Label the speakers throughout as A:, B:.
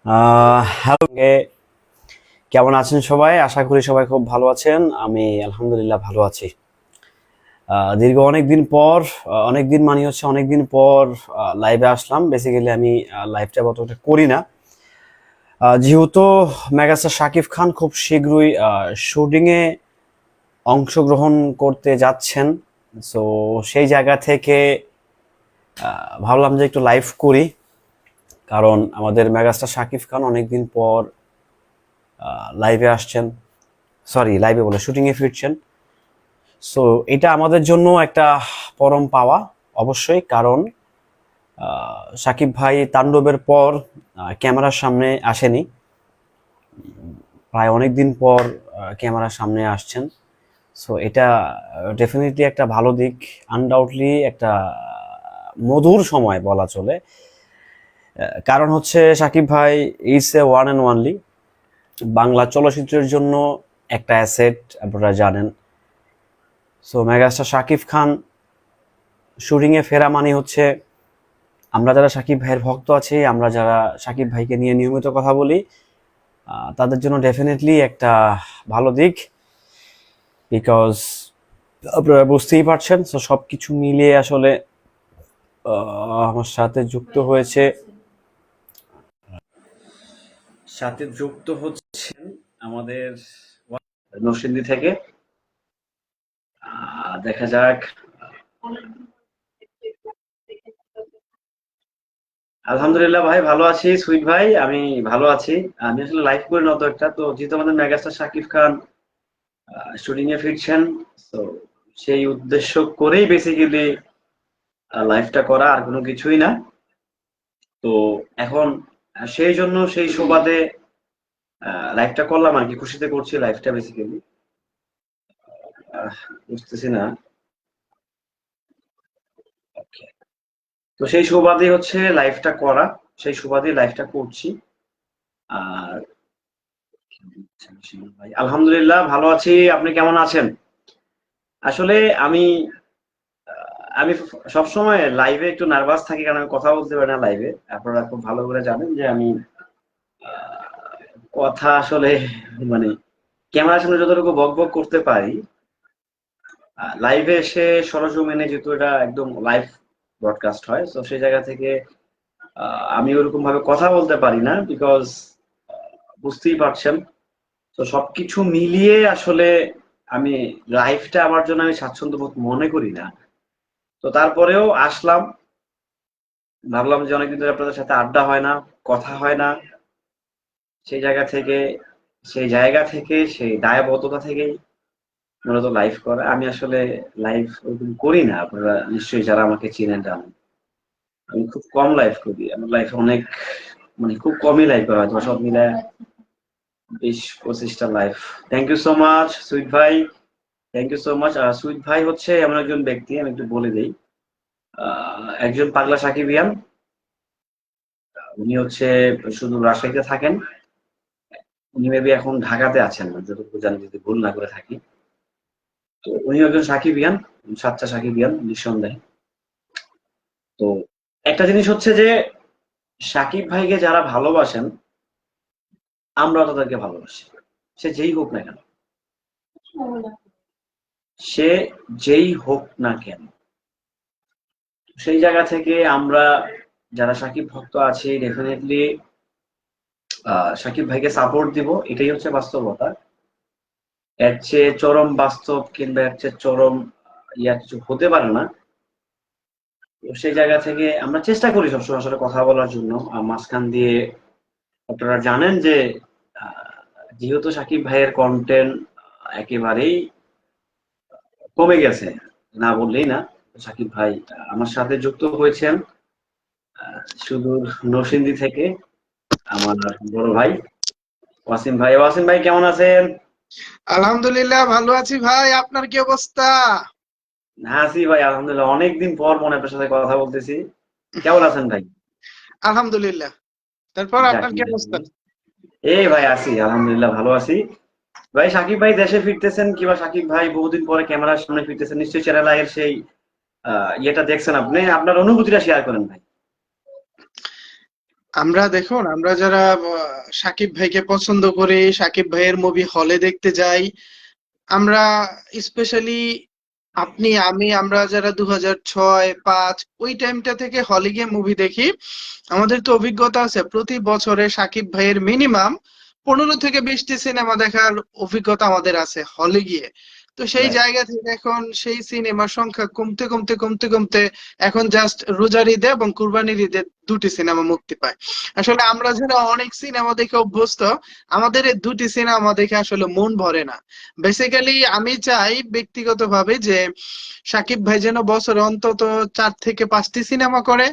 A: Hello, কেমন আছেন সবাই? আশা করি সবাই খুব ভালো আছেন। আমি আলহামদুলিল্লাহ ভালো আছি। দীর্ঘ অনেকদিন পর, অনেকদিন মানে হচ্ছে অনেকদিন পর লাইভে আসলাম। বেসিক্যালি আমি লাইভটা অতটা করি না, যেহেতু মেগাস্টার শাকিব খান খুব শীঘ্রই শুটিংয়ে অংশগ্রহণ করতে যাচ্ছেন। সো সেই জায়গা থেকে ভাবলাম যে একটু লাইভ করি, কারণ আমাদের মেগাস্টার শাকিব খান অনেকদিন পর লাইভে আসছেন, সরি লাইভে বলে শুটিংয়ে ফিরছেন। সো এটা আমাদের জন্য একটা পরম পাওয়া অবশ্যই, কারণ সাকিব ভাই তাণ্ডবের পর ক্যামেরার সামনে আসেনি, প্রায় অনেক দিন পর ক্যামেরার সামনে আসছেন। সো এটা ডেফিনেটলি একটা ভালো দিক, আনডাউটলি একটা মধুর সময় বলা চলে। কারণ হচ্ছে সাকিব ভাই is a one and only Bangla চলচ্চিত্রের জন্য একটা অ্যাসেট, আপনারা জানেন। সো মেগাস্টার শাকিব খান শুটিংয়ে ফেরা মানে হচ্ছে, আমরা যারা সাকিব ভাইয়ের ভক্ত আছি, আমরা যারা সাকিব ভাইকে নিয়ে নিয়মিত কথা বলি, তাদের জন্য ডেফিনেটলি একটা ভালো দিক। বিকজ আপনারা বুঝতেই পারছেন, সো সব কিছু মিলিয়ে আসলে আমার সাথে যুক্ত হচ্ছেন আমাদের নরসিংদী থেকে। দেখা যাক। আলহামদুলিল্লাহ ভাই, ভালো আছি। সুইট ভাই, আমি ভালো আছি। আমি আসলে লাইভ করি না তো একটা, তো যেহেতু আমাদের মেগাস্টার শাকিব খান শুটিং এ ফিরছেন, তো সেই উদ্দেশ্য করেই বেসিক্যালি লাইভটা করা, আর কোনো কিছুই না। তো এখন সেই জন্য সেই সুবাদে লাইভটা করলাম আর কি, খুশিতে করছি লাইভটা বেসিক্যালি। বুঝতেছি না। Okay. তো সেই সুবাদে হচ্ছে লাইভটা করা, সেই সুবাদে লাইভটা করছি। আর ভাই আলহামদুলিল্লাহ ভালো আছি। আপনি কেমন আছেন? আসলে আমি আমি সবসময় লাইভে একটু নার্ভাস থাকি, কারণ আমি কথা বলতে পারি না লাইভে। আপনারা খুব ভালো করে জানেন যে আমি কথা আসলে মানে ক্যামেরার সামনে যতটুকু বক বক করতে পারি, লাইভে এসে সরজমিনে যেহেতু এটা একদম লাইভ ব্রডকাস্ট হয়, তো সেই জায়গা থেকে আমি ওরকম ভাবে কথা বলতে পারি না, বিকজ বুঝতেই পারছেন। তো সবকিছু মিলিয়ে আসলে আমি লাইভটা আমার জন্য আমি স্বাচ্ছন্দ্য বোধ মনে করি না। তো তারপরেও আসলাম, ভাবলাম যে অনেকদিন ধরে আপনাদের সাথে আড্ডা হয় না, কথা হয় না। সেই জায়গা থেকে সেই দায়বদ্ধতা থেকেই মূলত লাইভ করা। আমি আসলে লাইভ ওরকম করি না, আপনারা নিশ্চয়ই যারা আমাকে চিনেন জানেন। আমি খুব কম লাইভ করি, আমার লাইফে অনেক মানে খুব কমই লাইভ করা হয়তো, সব মিলে 20-25টা live. Thank you so much sweet ভাই, thank you so much. Sweet ভাই হচ্ছে এমন একজন ব্যক্তি, আমি একটু বলে দিই, একজন পাগলা সাকিবিয়ান। উনি হচ্ছে শুধু রাজশাহীতে থাকেন। উনি মেবি এখন ঢাকাতে আছেন, যতটুকু জানি, যদি ভুল না করে থাকি। তো উনি একজন সাকিবিয়ান, সাচ্চা সাকিবিয়ান নিঃসন্দেহে। তো একটা জিনিস হচ্ছে যে সাকিব ভাইকে যারা ভালোবাসেন, আমরা তাদেরকে ভালোবাসি, সে যেই হোক না কেন, সে যেই হোক না কেন। সেই জায়গা থেকে আমরা যারা সাকিব ভক্ত আছি, ডেফিনেটলি সাকিব ভাইকে সাপোর্ট দিব, এটাই হচ্ছে বাস্তবতা। এর চেয়ে চরম বাস্তব কিংবা এর চেয়ে চরম ইয়া কিছু হতে পারে না। তো সেই জায়গা থেকে আমরা চেষ্টা করি সবসময় আসলে কথা বলার জন্য। মাঝখান দিয়ে আপনারা জানেন যে আহ, যেহেতু সাকিব ভাইয়ের কন্টেন্ট একেবারেই কমে গেছে, না বললেই না। সাকিব ভাই আমার সাথে যুক্ত হয়েছেন সুদূর নরসিংদী থেকে, আমার বড় ভাই ওয়াসিম ভাই। ওয়াসিম ভাই কেমন আছেন?
B: আলহামদুলিল্লাহ ভালো আছি ভাই, আপনার কি অবস্থা?
A: আছি ভাই আলহামদুলিল্লাহ, অনেকদিন পর মনে আপনার সাথে কথা বলতেছি। কেমন আছেন ভাই?
B: আলহামদুলিল্লাহ। তারপর
A: যাক,
B: আপনার কি অবস্থা?
A: এই ভাই আছি আলহামদুলিল্লাহ, ভালো আছি। ভাই সাকিব ভাই দেশে ফিরতেছেন, কিংবা সাকিব ভাই বহুদিন পরে ক্যামেরার সামনে ফিরতেছেন, নিশ্চয়ই চ্যানেল আইয়ের সেই ইয়েটা দেখছেন। আপনি আপনার অনুভূতিটা শেয়ার করেন ভাই।
B: আমরা যারা সাকিব ভাইকে পছন্দ করি, সাকিব ভাইয়ের মুভি হলে দেখতে যাই, আমরা স্পেশালি আপনি আমি আমরা যারা 2006-05 ওই টাইমটা থেকে হলে গিয়ে মুভি দেখি, আমাদের তো অভিজ্ঞতা আছে প্রতি বছরে সাকিব ভাইয়ের মিনিমাম 15 থেকে 20টি সিনেমা দেখার অভিজ্ঞতা আমাদের আছে হলে গিয়ে। তো সেই
A: রাইট।
B: জায়গা থেকে এখন সেই সিনেমার সংখ্যা কমতে কমতে কমতে কমতে এখন জাস্ট রোজার ঈদে এবং কুরবানির ঈদে দুটি সিনেমা মুক্তি পায়। আসলে আমরা যারা অনেক সিনেমা দেখে অভ্যস্ত, আমাদের এই দুটি সিনেমা দেখে আসলে মন ভরে না। বেসিক্যালি আমি চাই ব্যক্তিগতভাবে যে সাকিব ভাই যেন বছরে অন্তত 4 থেকে 5টি সিনেমা করে,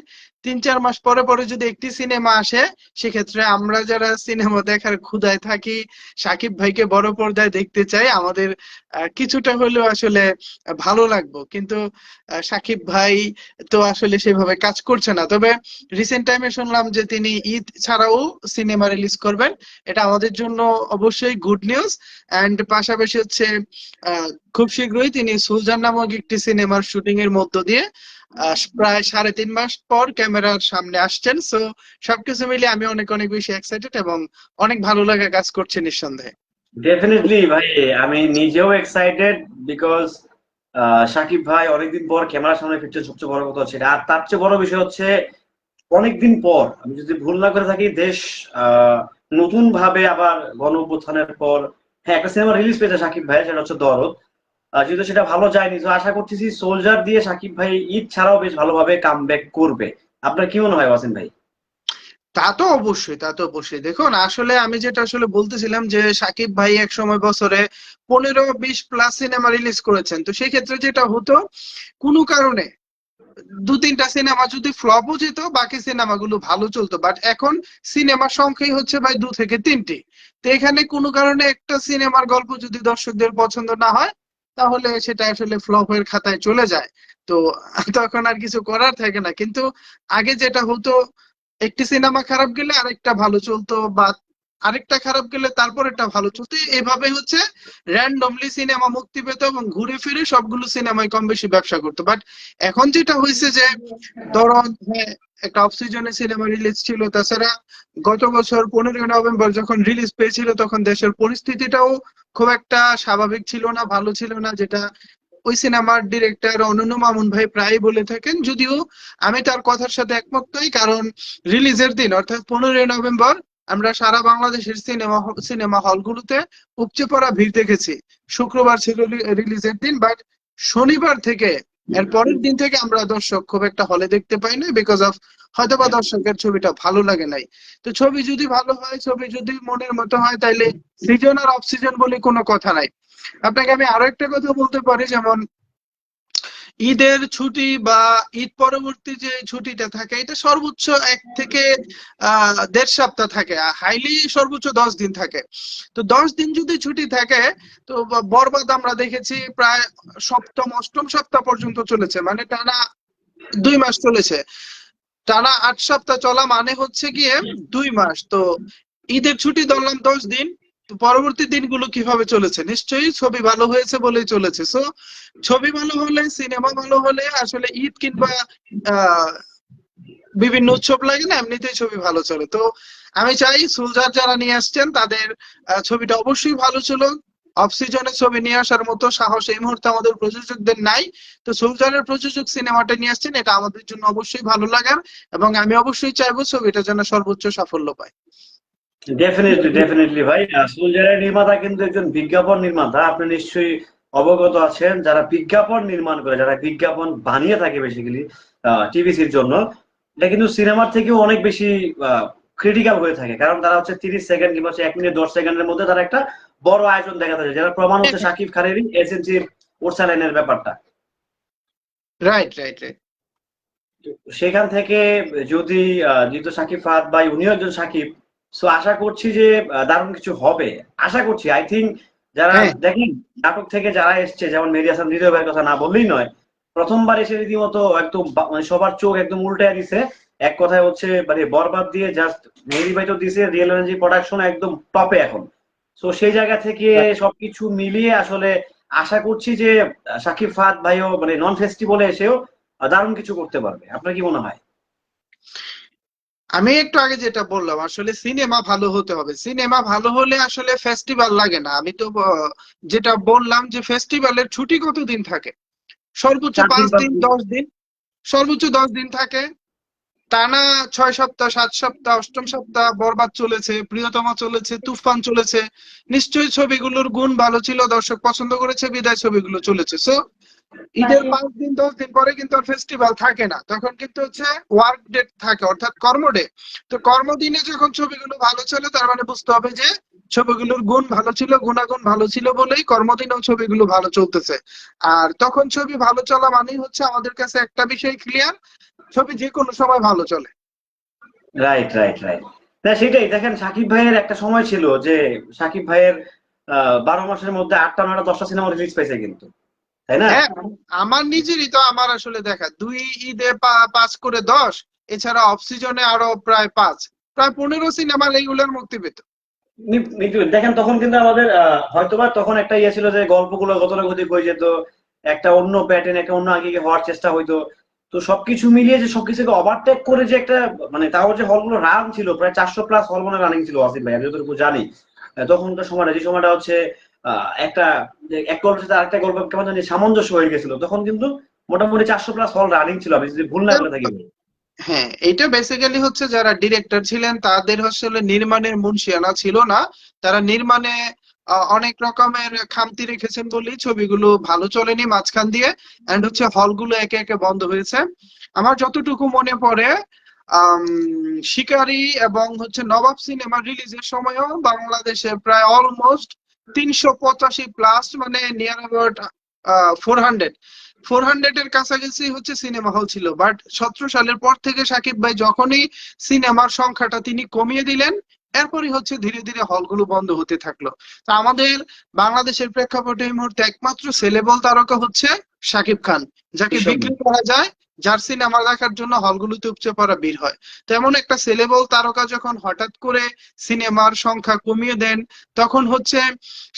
B: 3-4 মাস পরে পরে যদি একটি সিনেমা আসে, সেক্ষেত্রে আমরা যারা সিনেমা দেখার ক্ষুধায় থাকি, সাকিব ভাইকে বড় পর্দায় দেখতে চাই, আমাদের কিছুটা হলেও আসলে ভালো লাগবে। কিন্তু সাকিব ভাই তো আসলে সেভাবে কাজ করছে না। তবে রিসেন্ট টাইমে শুনলাম যে তিনি ঈদ ছাড়াও সিনেমা রিলিজ করবেন। এটা আমাদের জন্য অবশ্যই গুড নিউজ। এন্ড পাশাপাশি হচ্ছে খুব শীঘ্রই তিনি সুলজান নামক একটি সিনেমার শুটিং এর মধ্য দিয়ে প্রায় 3.5 মাস পর ক্যামেরার সামনে আসছেন। সো সবকিছু মিলিয়ে আমি অনেক অনেক বেশি এক্সাইটেড এবং অনেক ভালো লাগা কাজ করছে নিঃসন্দেহে।
A: ডেফিনেটলি ভাই, আমি নিজেও এক্সাইটেড বিকজ সাকিব ভাই অনেকদিন পর ক্যামেরার সামনে ফিরছেন, সবচেয়ে বড় কথা হচ্ছে এটা। আর তার চেয়ে বড় বিষয় হচ্ছে অনেকদিন পর, আমি যদি ভুল না করে থাকি, দেশ নতুন ভাবে আবার গণ অভ্যুত্থানের পর হ্যাঁ একটা সিনেমা রিলিজ পেয়েছে সাকিব ভাই, সেটা হচ্ছে দরদ। যেহেতু সেটা ভালো যায়নি, তো আশা করতেছি সোলজার দিয়ে সাকিব ভাই ঈদ ছাড়াও বেশ ভালোভাবে কাম ব্যাক করবে। আপনার কি মনে হয় ওয়াসিম ভাই?
B: তা তো অবশ্যই দেখুন, আসলে আমি যেটা আসলে বলতেছিলাম যে সাকিব ভাই এক সময় বছরে 15-20 প্লাস সিনেমা রিলিজ করেছেন। তো সেই ক্ষেত্রে যেটা হতো, কোনো কারণে 2-3টা সিনেমা যদি ফ্লপও যেত, বাকি সিনেমাগুলো ভালো চলতো। বাট এখন সিনেমার সংখ্যাই হচ্ছে ভাই 2 থেকে 3টি। তো এখানে কোনো কারণে একটা সিনেমার গল্প যদি দর্শকদের পছন্দ না হয়, তাহলে সেটা আসলে ফ্লপের খাতায় চলে যায়। তো তখন আর কিছু করার থাকে না। কিন্তু আগে যেটা হতো, একটি সিনেমা খারাপ গেলে আরেকটা ভালো চলতো, বা আরেকটা খারাপ গেলে তারপর একটা ভালো চলতো, এভাবে হচ্ছে র্যান্ডমলি সিনেমা মুক্তি পেত এবং ঘুরে ফিরে সবগুলো সিনেমাই কম বেশি ব্যবসা করতো। বাট এখন যেটা হয়েছে যে, ধরো, হ্যাঁ, একটা অফ সিজনে সিনেমা রিলিজ ছিল। তাছাড়া গত বছর 15ই নভেম্বর যখন রিলিজ পেয়েছিল, তখন দেশের পরিস্থিতিটাও খুব একটা স্বাভাবিক ছিল না, ভালো ছিল না, যেটা ওই সিনেমার ডিরেক্টর অনন্য মামুন ভাই প্রায় বলে থাকেন। যদিও আমি তার কথার সাথে একমত নই, কারণ রিলিজের দিন অর্থাৎ 15ই নভেম্বর আমরা সারা বাংলাদেশের সিনেমা হলগুলোতে উপচে পড়া ভিড় দেখেছি। শুক্রবার ছিল রিলিজের দিন, বাট শনিবার থেকে এর পরের দিন থেকে আমরা দর্শক খুব একটা হলে দেখতে পাই না, বিকজ অফ হয়তোবা দর্শকের ছবিটা ভালো লাগে নাই। তো ছবি যদি ভালো হয়, ছবি যদি মনের মতো হয়, তাইলে সিজন আর অফ সিজন বলে কোনো কথা নাই। আপনাকে আমি আরো একটা কথা বলতে পারি, যেমন ঈদের ছুটি বা ঈদ পরবর্তী যে ছুটিটা থাকে, এটা সর্বোচ্চ 1 থেকে 1.5 সপ্তাহ থাকে, হাইলি সর্বোচ্চ 10 দিন থাকে। তো 10 দিন যদি ছুটি থাকে, তো বরবাদ আমরা দেখেছি প্রায় সপ্তম অষ্টম সপ্তাহ পর্যন্ত চলেছে, মানে টানা 2 মাস চলেছে। টানা 8 সপ্তাহ চলা মানে হচ্ছে গিয়ে 2 মাস। তো ঈদের ছুটি ধরলাম 10 দিন, তো পরবর্তী দিনগুলো কিভাবে চলেছে? নিশ্চয়ই ছবি ভালো হয়েছে বলেই চলেছে। সো ছবি ভালো হলে, সিনেমা ভালো হলে আসলে ঈদ কিংবা আহ বিভিন্ন উৎসব লাগে না, এমনিতেই ছবি ভালো চলে। তো আমি চাই সুলজার যারা নিয়ে আসছেন তাদের ছবিটা অবশ্যই ভালো ছিল। অফ সিজনে ছবি নিয়ে আসার মতো সাহস এই মুহূর্তে আমাদের প্রযোজকদের নাই। তো সুলজারের প্রযোজক সিনেমাটা নিয়ে আসছেন, এটা আমাদের জন্য অবশ্যই ভালো লাগার, এবং আমি অবশ্যই চাইবো ছবিটা যেন সর্বোচ্চ সাফল্য পায়।
A: ডেফিনেটলি ডেফিনেটলি ভাই, সোলজারের নির্মাতা কিন্তু একজন বিজ্ঞাপন নির্মাতা। আপনি নিশ্চয়ই অবগত আছেন, যারা বিজ্ঞাপন নির্মাণ করে, যারা বিজ্ঞাপন বানিয়ে থাকে বেসিক্যালি টিভিসির জন্য, এটা কিন্তু সিনেমার থেকেও অনেক বেশি ক্রিটিক্যাল হয়ে থাকে। কারণ তারা হচ্ছে 30 সেকেন্ড কিংবা 1 মিনিট 10 সেকেন্ডের মধ্যে তারা একটা বড় আয়োজন দেখাতে যায়, যার প্রমাণ হচ্ছে শাকিব খানেরই এসএনসির ওরসালাইনের ব্যাপারটা।
B: Right, right, right.
A: সেখান থেকে যদি যেহেতু সাকিব ফাহাদ ভাই উনিও একজন সাকিব, সো আশা করছি যে দারুণ কিছু হবে। আশা করছি, আই থিঙ্ক যারা
B: হ্যাঁ,
A: দেখেন নাটক থেকে যারা এসছে, যেমন মেহেদী হাসান হৃদয় ভাইয়ের কথা না বললেই নয়। প্রথমবার এসে রীতিমতো একদম মানে সবার চোখ একদম উল্টায় দিছে। এক কথায় হচ্ছে মানে বরবাদ দিয়ে জাস্ট মেহেদী ভাই তো দিছে, রিয়েল এনার্জি প্রোডাকশন একদম টপে এখন। সো সেই জায়গা থেকে সবকিছু মিলিয়ে আসলে আশা করছি যে সাকিব ফাহাদ ভাইও মানে নন ফেস্টিভ্যালে এসেও দারুণ কিছু করতে পারবে। আপনার কি মনে হয়?
B: আমি একটু আগে যেটা বললাম, আসলে সিনেমা ভালো হতে হবে। সিনেমা ভালো হলে আসলে ফেস্টিভ্যাল লাগে না। আমি তো যেটা বললাম যে ফেস্টিভ্যালের ছুটি কতদিন থাকে? সর্বোচ্চ
C: 4 দিন
B: 5 দিন, 10 দিন, সর্বোচ্চ 10 দিন থাকে। টানা 6 সপ্তাহ, 7 সপ্তাহ, অষ্টম সপ্তাহ বরবাদ চলেছে, প্রিয়তমা চলেছে, তুফান চলেছে। নিশ্চয়ই ছবিগুলোর গুণ ভালো ছিল, দর্শক পছন্দ করেছে, বিদায় ছবিগুলো চলেছে। সো ঈদের 5 দিন 10 দিন পরে কিন্তু আর ফেস্টিভ্যাল থাকে না, তখন কিন্তু হচ্ছে ওয়ার্ক ডেট থাকে, অর্থাৎ কর্মডে। তো কর্মদিনে যখন ছবিগুলো ভালো চলে, তার মানে বুঝতে হবে যে ছবিগুলোর গুণ ভালো ছিল, গুণাগুণ ভালো ছিল বলেই কর্মদিনেও ছবিগুলো ভালো চলতেছে। আর তখন ছবি ভালো চলা মানেই হচ্ছে আমাদের কাছে একটা বিষয় ক্লিয়ার, ছবি যে কোনো সময় ভালো চলে।
C: Right, right, right. না সেটাই, দেখেন সাকিব ভাইয়ের একটা সময় ছিল যে সাকিব ভাইয়ের 12 মাসের মধ্যে 8টা 9টা 10টা সিনেমা রিলিজ পাইছে কিন্তু, তাই না?
B: হ্যাঁ, আমার নিজেরই তো, আমার আসলে দেখা 2 ঈদে 5 করে 10, এছাড়া অফ সিজনে আরো প্রায় 5, প্রায় 15 সিনেমা রেগুলার মুক্তি পেত।
C: দেখেন তখন কিন্তু আমাদের হয়তোবা তখন একটা ইয়ে ছিল যে গল্পগুলো গতানুগতিক হয়ে যেত, একটা অন্য প্যাটার্ন, একটা অন্য আগে হওয়ার চেষ্টা হইতো। তো সবকিছু মিলিয়ে যে সবকিছুকে ওভারটেক করে যে একটা, মানে তাও যে হলগুলো রান ছিল, প্রায় 400+ হল মনে রানিং ছিল আসিফ ভাই, আমি যতটুকু জানি। তখনকার সময়টা, যে সময়টা হচ্ছে একটা এক গল্পের সাথে আরেকটা গল্প কেমন জানি সামঞ্জস্য হয়ে গেছিল, তখন কিন্তু মোটামুটি 400+ হল রানিং ছিল, আমি যদি ভুল না করে থাকি ভাই।
B: হ্যাঁ, এটা বেসিক্যালি হচ্ছে যারা ডিরেক্টর ছিলেন তাদের আসলে নির্মাণের মুনশিয়ানা ছিল না। তারা নির্মাণে অনেক রকমের খামতি রেখেছেন বলেই ছবিগুলো ভালো চলেনি মাঝখান দিয়ে, এন্ড হচ্ছে হলগুলো একে একে বন্ধ হয়েছে। আমার যতটুকু মনে পড়ে, আম, শিকারী এবং হচ্ছে নবাব সিনেমা রিলিজের সময়ও বাংলাদেশে প্রায় অলমোস্ট 385+, মানে নিয়ার অ্যাবাউট 400, 400 এর কাছাকাছি হচ্ছে সিনেমা হল ছিল। বাট 17 সালের পর থেকে সাকিব ভাই যখনই সিনেমার সংখ্যাটা তিনি কমিয়ে দিলেন, এরপরই হচ্ছে ধীরে ধীরে হলগুলো বন্ধ হতে থাকলো। তো আমাদের বাংলাদেশের প্রেক্ষাপটে এই মুহূর্তে একমাত্র সেলেবল তারকা হচ্ছে সাকিব খান, যাকে বিক্রি করা যায়, যার সিনেমা দেখার জন্য হলগুলোতে উপচে পড়া ভিড় হয়। তেমন একটা সেলেবল তারকা যখন হঠাৎ করে সিনেমার সংখ্যা কমিয়ে দেন, তখন হচ্ছে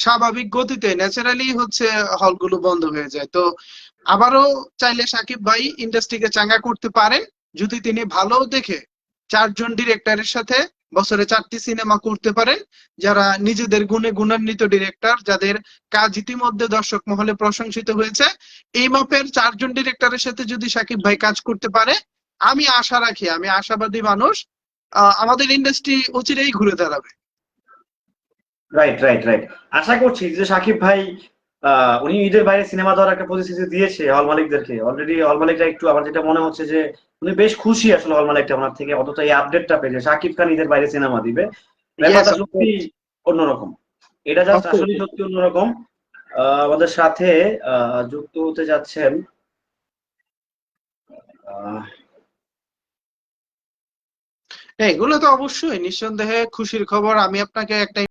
B: স্বাভাবিক গতিতে ন্যাচারালি হচ্ছে হলগুলো বন্ধ হয়ে যায়। তো আবারও চাইলে সাকিব ভাই ইন্ডাস্ট্রিকে চাঙ্গা করতে পারেন, যদি তিনি ভালো দেখে 4 জন ডিরেক্টরের সাথে বছরে 4টি সিনেমা করতে পারেন, যারা নিজেদের গুণে গুণান্বিত ডিরেক্টর, যাদের কাজ ইতিমধ্যে দর্শক মহলে প্রশংসিত হয়েছে। এই মাপের 4 জন ডিরেক্টরের সাথে যদি সাকিব ভাই কাজ করতে পারে, আমি আশা রাখি, আমি আশাবাদী মানুষ, আমাদের ইন্ডাস্ট্রি অচিরেই ঘুরে দাঁড়াবে।
C: Right, right, right. আশা করছি যে সাকিব ভাই উনি ঈদের বাইরে সিনেমা দেওয়ার একটা প্রতিশ্রুতি দিয়েছে হল মালিকদেরকে। অলরেডি হল মালিকরা একটু, আমার যেটা মনে হচ্ছে যে উনি বেশ খুশি আসলে হল মালিকটা ওনার থেকে, অন্তত এই আপডেটটা পেয়ে যে সাকিব খান ঈদের বাইরে সিনেমা দিবে।
B: ইয়েস,
C: ব্যাপারটা সত্যি অন্যরকম। এটা জাস্ট আসলে সত্যি অন্যরকম। আমাদের সাথে যুক্ত হতে যাচ্ছেন আহ
B: এগুলো তো অবশ্যই নিঃসন্দেহে খুশির খবর। আমি আপনাকে একটা